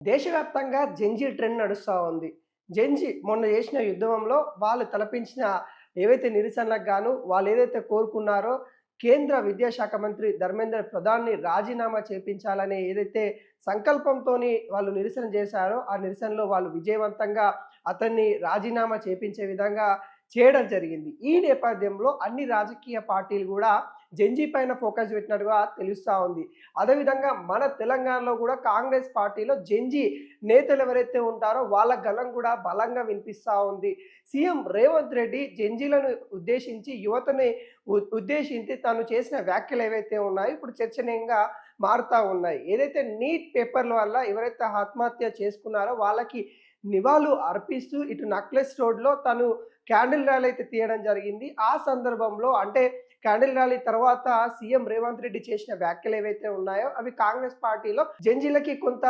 దేశవ్యాప్తంగా Gen Z trend నడుస్తా ఉంది. జెన్‌జీ మొన్న చేసిన యుద్ధంలో వాళ్ళు తలపించిన ఏవైతే నిరసనలకు గాను వాళ్ళేదైతే కోరుకున్నారో కేంద్ర విద్యాశాఖ మంత్రి ధర్మేంద్ర ప్రధాన్‌ని రాజీనామా చేపించాలనే ఏదైతే సంకల్పంతోని వాళ్ళు నిరసన చేశారో, ఆ నిరసనలో వాళ్ళు విజయవంతంగా అతన్ని రాజీనామా చేపించే విధంగా చేయడం జరిగింది. ఈ నేపథ్యంలో అన్ని రాజకీయ పార్టీలు గూడా జెన్‌జీ పైన ఫోకస్ పెట్టినట్టుగా తెలుస్తా ఉంది. అదేవిధంగా మన తెలంగాణలో గూడా కాంగ్రెస్ పార్టీలో జెన్‌జీ నేతలు ఎవరైతే ఉంటారో వాళ్ళ గళం కూడా బలంగా వినిపిస్తా ఉంది. సీఎం రేవంత్ రెడ్డి జెన్‌జీలను ఉద్దేశించి యువతని ఉద్దేశించి తను చేసిన వ్యాఖ్యలు ఏవైతే ఉన్నాయో ఇప్పుడు చర్చనీయంగా మారుతా ఉన్నాయి. ఏదైతే నీట్ పేపర్ల వల్ల ఎవరైతే ఆత్మహత్య చేసుకున్నారో వాళ్ళకి నివాళులు అర్పిస్తూ ఇటు నక్లెస్ రోడ్‌లో తను క్యాండిల్ ర్యాలీ అయితే తీయడం జరిగింది. ఆ సందర్భంలో అంటే క్యాండిల్ ర్యాలీ తర్వాత సీఎం రేవంత్ రెడ్డి చేసిన వ్యాఖ్యలు ఏవైతే ఉన్నాయో అవి కాంగ్రెస్ పార్టీలో జంజీలకి కొంత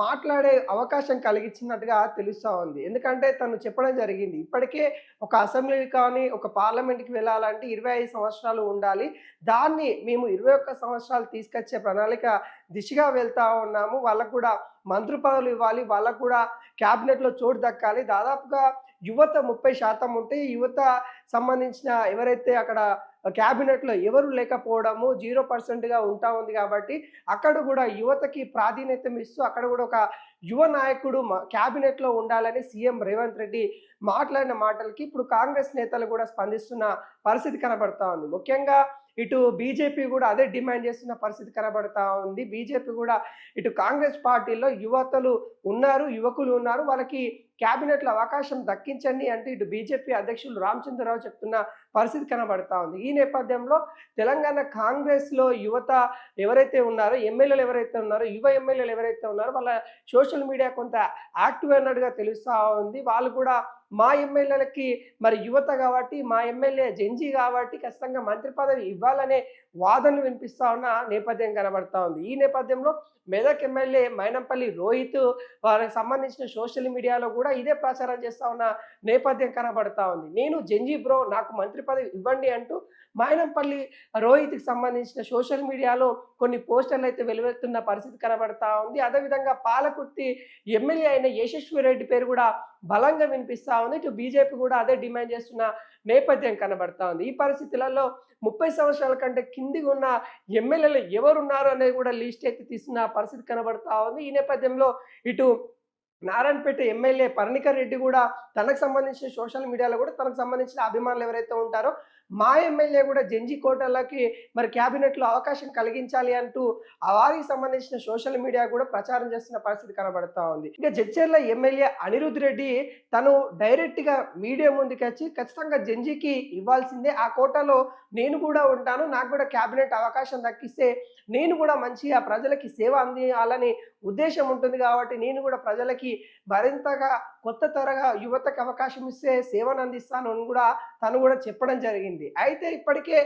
మాట్లాడే అవకాశం కలిగించినట్టుగా తెలుస్తా ఉంది. ఎందుకంటే తను చెప్పడం జరిగింది. ఇప్పటికే ఒక అసెంబ్లీ కానీ, ఒక పార్లమెంట్‌కి వెళ్ళాలంటే 25 సంవత్సరాలు ఉండాలి. దాన్ని మేము 21 సంవత్సరాలు తీసుకొచ్చే ప్రణాళిక దిశగా వెళ్తా ఉన్నాము. వాళ్ళకు కూడా మంత్రి పదవులు ఇవ్వాలి. వాళ్ళకు కూడా క్యాబినెట్‌లో చోటు దక్కాలి. దాదాపుగా యువత 30% ఉంటే, ఈ యువత సంబంధించిన ఎవరైతే అక్కడ క్యాబినెట్‌లో ఎవరు లేకపోవడము 0%గా ఉంటా ఉంది కాబట్టి, అక్కడ గూడా యువతకి ప్రాధాన్యతమిస్తూ అక్కడ గూడా ఒక యువ నాయకుడు క్యాబినెట్‌లో ఉండాలని సీఎం రేవంత్ రెడ్డి మాట్లాడిన మాటలకి ఇప్పుడు కాంగ్రెస్ నేతలు గూడా స్పందిస్తున్న పరిస్థితి కనబడతా ఉంది. ముఖ్యంగా ఇటు బీజేపీ గూడా అదే డిమాండ్ చేస్తున్న పరిస్థితి కనబడతా ఉంది. బీజేపీ గూడా ఇటు కాంగ్రెస్ పార్టీలో యువతలు ఉన్నారు, యువకులు ఉన్నారు. వాళ్ళకి క్యాబినెట్‌లో అవకాశం దక్కించండి అంటే ఇటు బీజేపీ అధ్యక్షులు రామచంద్రరావు చెప్తున్న పరిస్థితి కనబడతా ఉంది. ఈ నేపథ్యంలో తెలంగాణ కాంగ్రెస్‌లో యువత ఎవరైతే ఉన్నారో, ఎమ్మెల్యేలు ఎవరైతే ఉన్నారో, యువ ఎమ్మెల్యేలు ఎవరైతే ఉన్నారో వాళ్ళ సోషల్ మీడియా కొంత యాక్టివ్ అయినట్టుగా తెలుస్తా ఉంది. వాళ్ళు కూడా మా ఎమ్మెల్యేలకి మరి యువత కాబట్టి, మా ఎమ్మెల్యే జెన్‌జీ కాబట్టి ఖచ్చితంగా మంత్రి పదవి ఇవ్వాలనే వాదనలు వినిపిస్తా ఉన్న నేపథ్యం కనబడతా ఉంది. ఈ నేపథ్యంలో మెదక్ ఎమ్మెల్యే మైనంపల్లి రోహిత్ వాళ్ళకి సంబంధించిన సోషల్ మీడియాలో కూడా ఇదే ప్రచారం చేస్తా ఉన్న నేపథ్యం కనబడతా ఉంది. నేను జెన్‌జీ బ్రో నాకు మంత్రి పదవి ఇవ్వండి అంటూ మైనంపల్లి రోహిత్‌కి సంబంధించిన సోషల్ మీడియాలో కొన్ని పోస్టర్లు అయితే వెలువెత్తున్న పరిస్థితి కనబడతా ఉంది. అదేవిధంగా పాలకుర్తి ఎమ్మెల్యే అయిన యశస్వి రెడ్డి పేరు కూడా బలంగా వినిపిస్తా ఉంది. ఇటు బీజేపీ కూడా అదే డిమాండ్ చేస్తున్న నేపథ్యం కనబడతా ఉంది. ఈ పరిస్థితులలో 30 సంవత్సరాల కంటే కిందికి ఉన్న ఎమ్మెల్యేలు ఎవరున్నారు అనేది కూడా లిస్ట్ ఎత్తి తీస్తున్న పరిస్థితి కనబడతా ఉంది. ఈ నేపథ్యంలో ఇటు నారాయణపేట ఎమ్మెల్యే పర్ణికర్ రెడ్డి కూడా తనకు సంబంధించిన సోషల్ మీడియాలో కూడా తనకు సంబంధించిన అభిమానులు ఎవరైతే ఉంటారో మా ఎమ్మెల్యే కూడా జెన్‌జీ కోటాలకి మరి క్యాబినెట్‌లో అవకాశం కలిగించాలి అంటూ వారికి సంబంధించిన సోషల్ మీడియా కూడా ప్రచారం చేస్తున్న పరిస్థితి కనబడతా ఉంది. ఇక జడ్చర్ల ఎమ్మెల్యే అనిరుద్ రెడ్డి తను డైరెక్ట్‌గా మీడియా ముందుకొచ్చి ఖచ్చితంగా జెన్‌జీకి ఇవ్వాల్సిందే. ఆ కోటాలో నేను కూడా ఉంటాను. నాకు కూడా క్యాబినెట్ అవకాశం దక్కిస్తే నేను కూడా మంచిగా ప్రజలకి సేవ అందియాలని ఉద్దేశం ఉంటుంది కాబట్టి నేను కూడా ప్రజలకి మరింతగా కొత్త తరగా యువతకు అవకాశం ఇస్తే సేవను అందిస్తాను అని కూడా తను కూడా చెప్పడం జరిగింది. అయితే ఇప్పటికే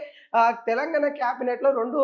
తెలంగాణ క్యాబినెట్‌లో 2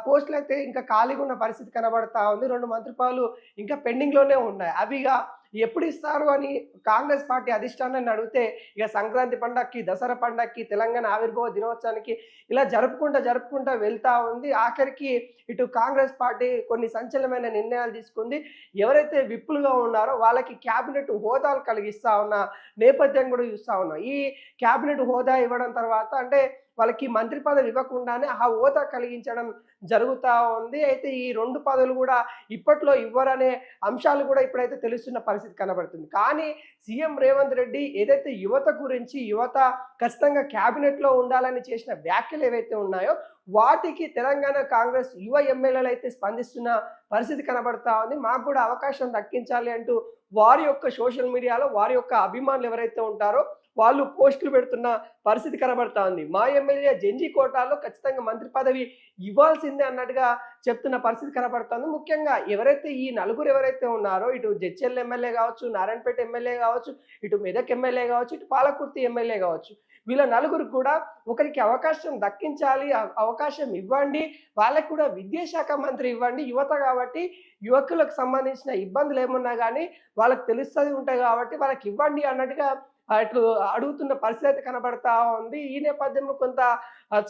పోస్టులయితే ఇంకా ఖాళీగా ఉన్న పరిస్థితి కనబడతా ఉంది. 2 మంత్రి పదవులు ఇంకా పెండింగ్‌లోనే ఉన్నాయి. అవిగా ఎప్పుడు ఇస్తారు అని కాంగ్రెస్ పార్టీ అధిష్టానాన్ని అడిగితే ఇక సంక్రాంతి పండగకి, దసరా పండగకి, తెలంగాణ ఆవిర్భావ దినోత్సవానికి ఇలా జరుపుకుంటా వెళ్తా ఉంది. ఆఖరికి ఇటు కాంగ్రెస్ పార్టీ కొన్ని సంచలనమైన నిర్ణయాలు తీసుకుంది. ఎవరైతే విప్పులుగా ఉన్నారో వాళ్ళకి క్యాబినెట్ హోదాలు కలిగిస్తా ఉన్న నేపథ్యం కూడా చూస్తా ఉన్నాం. ఈ క్యాబినెట్ హోదా ఇవ్వడం తర్వాత అంటే వాళ్ళకి మంత్రి పదవి ఇవ్వకుండానే ఆ హోదా కలిగించడం జరుగుతా ఉంది. అయితే ఈ 2 పదవులు కూడా ఇప్పట్లో ఇవ్వరనే అంశాలు కూడా ఇప్పుడైతే తెలుస్తున్న పరిస్థితి కనబడుతుంది. కానీ సీఎం రేవంత్ రెడ్డి ఏదైతే యువత గురించి యువత ఖచ్చితంగా క్యాబినెట్‌లో ఉండాలని చేసిన వ్యాఖ్యలు ఏవైతే ఉన్నాయో వాటికి తెలంగాణ కాంగ్రెస్ యువ ఎమ్మెల్యేలు అయితే స్పందిస్తున్న పరిస్థితి కనబడతా ఉంది. మాకు కూడా అవకాశం దక్కించాలి అంటూ వారి యొక్క సోషల్ మీడియాలో వారి యొక్క అభిమానులు ఎవరైతే ఉంటారో వాళ్ళు పోస్టులు పెడుతున్న పరిస్థితి కనబడతా ఉంది. మా ఎమ్మెల్యే జెన్‌జీ కోటాలో ఖచ్చితంగా మంత్రి పదవి ఇవ్వాల్సిందే అన్నట్టుగా చెప్తున్న పరిస్థితి కనబడుతుంది. ముఖ్యంగా ఎవరైతే ఈ నలుగురు ఎవరైతే ఉన్నారో ఇటు జడ్చర్ల ఎమ్మెల్యే కావచ్చు, నారాయణపేట ఎమ్మెల్యే కావచ్చు, ఇటు మెదక్ ఎమ్మెల్యే కావచ్చు, ఇటు పాలకుర్తి ఎమ్మెల్యే కావచ్చు. వీళ్ళ నలుగురికి కూడా ఒకరికి అవకాశం దక్కించాలి, అవకాశం ఇవ్వండి. వాళ్ళకి కూడా విద్యాశాఖ మంత్రి ఇవ్వండి. యువత కాబట్టి యువకులకు సంబంధించిన ఇబ్బందులు ఏమున్నా గానీ వాళ్ళకి తెలుస్తది ఉంటాయి కాబట్టి వాళ్ళకి ఇవ్వండి అన్నట్టుగా ఇట్లు అడుగుతున్న పరిస్థితి అయితే కనబడతా ఉంది. ఈ నేపథ్యంలో కొంత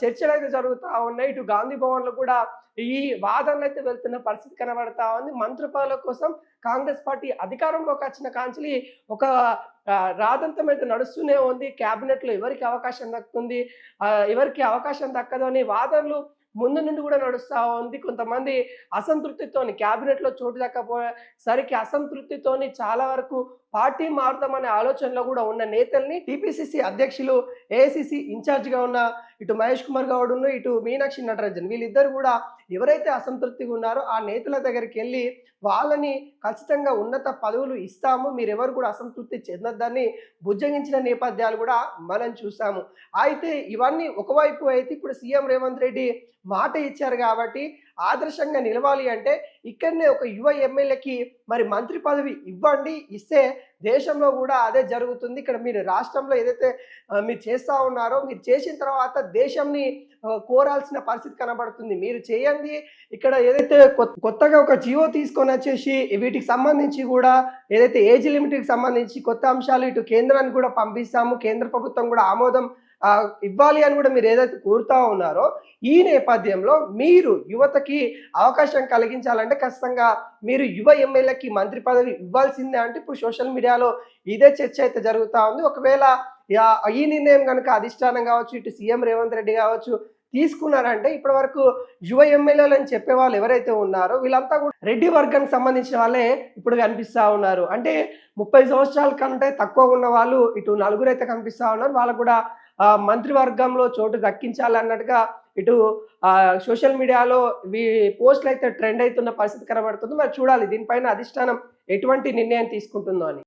చర్చలైతే జరుగుతా ఉన్నాయి. ఇటు గాంధీ భవన్‌లో కూడా ఈ వాదనలైతే వెళ్తున్న పరిస్థితి కనబడతా ఉంది. మంత్రి పదవుల కోసం కాంగ్రెస్ పార్టీ అధికారంలోకి వచ్చిన కాంచెలి ఒక రాదంతం అయితే నడుస్తూనే ఉంది. క్యాబినెట్‌లో ఎవరికి అవకాశం దక్కుతుంది, ఎవరికి అవకాశం దక్కదు అనే వాదనలు ముందు నుండి కూడా నడుస్తా ఉంది. కొంతమంది అసంతృప్తితోని క్యాబినెట్‌లో చోటు దక్కపోయేసరికి అసంతృప్తితోని చాలా వరకు పార్టీ మారుతామనే ఆలోచనలో కూడా ఉన్న నేతల్ని టీపీసీసీ అధ్యక్షులు, ఏఐసీసీ ఇన్ఛార్జ్‌గా ఉన్న ఇటు మహేష్ కుమార్ గౌడ్‌ను, ఇటు మీనాక్షి నటరాజన్ వీళ్ళిద్దరు కూడా ఎవరైతే అసంతృప్తిగా ఉన్నారో ఆ నేతల దగ్గరికెళ్ళి వాళ్ళని ఖచ్చితంగా ఉన్నత పదవులు ఇస్తాము, మీరెవరు కూడా అసంతృప్తి చెందొద్దని బుజ్జగించిన నేపథ్యాలు కూడా మనం చూసాము. అయితే ఇవన్నీ ఒకవైపు అయితే ఇప్పుడు సీఎం రేవంత్ రెడ్డి మాట ఇచ్చారు కాబట్టి ఆదర్శంగా నిలవాలి అంటే ఇక్కడనే ఒక యువ ఎమ్మెల్యేకి మరి మంత్రి పదవి ఇవ్వండి, ఇస్తే దేశంలో కూడా అదే జరుగుతుంది. ఇక్కడ మీరు రాష్ట్రంలో ఏదైతే మీరు చేస్తూ ఉన్నారో మీరు చేసిన తర్వాత దేశంని కోరాల్సిన పరిస్థితి కనబడుతుంది. మీరు చేయండి, ఇక్కడ ఏదైతే కొత్తగా ఒక జియో తీసుకొని వచ్చేసి వీటికి సంబంధించి కూడా ఏదైతే ఏజ్ లిమిట్కి సంబంధించి కొత్త అంశాలు ఇటు కేంద్రానికి కూడా పంపిస్తాము, కేంద్ర ప్రభుత్వం కూడా ఆమోదం ఇవ్వాలి అని కూడా మీరు ఏదైతే కోరుతా ఉన్నారో ఈ నేపథ్యంలో మీరు యువతకి అవకాశం కలిగించాలంటే ఖచ్చితంగా మీరు యువ ఎమ్మెల్యేకి మంత్రి పదవి ఇవ్వాల్సిందే అంటే ఇప్పుడు సోషల్ మీడియాలో ఇదే చర్చ అయితే జరుగుతూ ఉంది. ఒకవేళ ఈ నిర్ణయం కనుక అధిష్టానం కావచ్చు, ఇటు సీఎం రేవంత్ రెడ్డి కావచ్చు తీసుకున్నారంటే ఇప్పటి వరకు యువ ఎమ్మెల్యేలు అని చెప్పే వాళ్ళు ఎవరైతే ఉన్నారో వీళ్ళంతా కూడా రెడ్డి వర్గానికి సంబంధించిన వాళ్ళే ఇప్పుడు కనిపిస్తూ ఉన్నారు. అంటే 30 సంవత్సరాల కంటే తక్కువ ఉన్న వాళ్ళు ఇటు నలుగురు అయితే కనిపిస్తూ ఉన్నారు. వాళ్ళకు కూడా మంత్రివర్గంలో చోటు దక్కించాలన్నట్టుగా ఇటు సోషల్ మీడియాలో పోస్టులు అయితే ట్రెండ్ అవుతున్న పరిస్థితి కనబడుతుంది. మరి చూడాలి దీనిపైన అధిష్టానం ఎటువంటి నిర్ణయం తీసుకుంటుందో అని.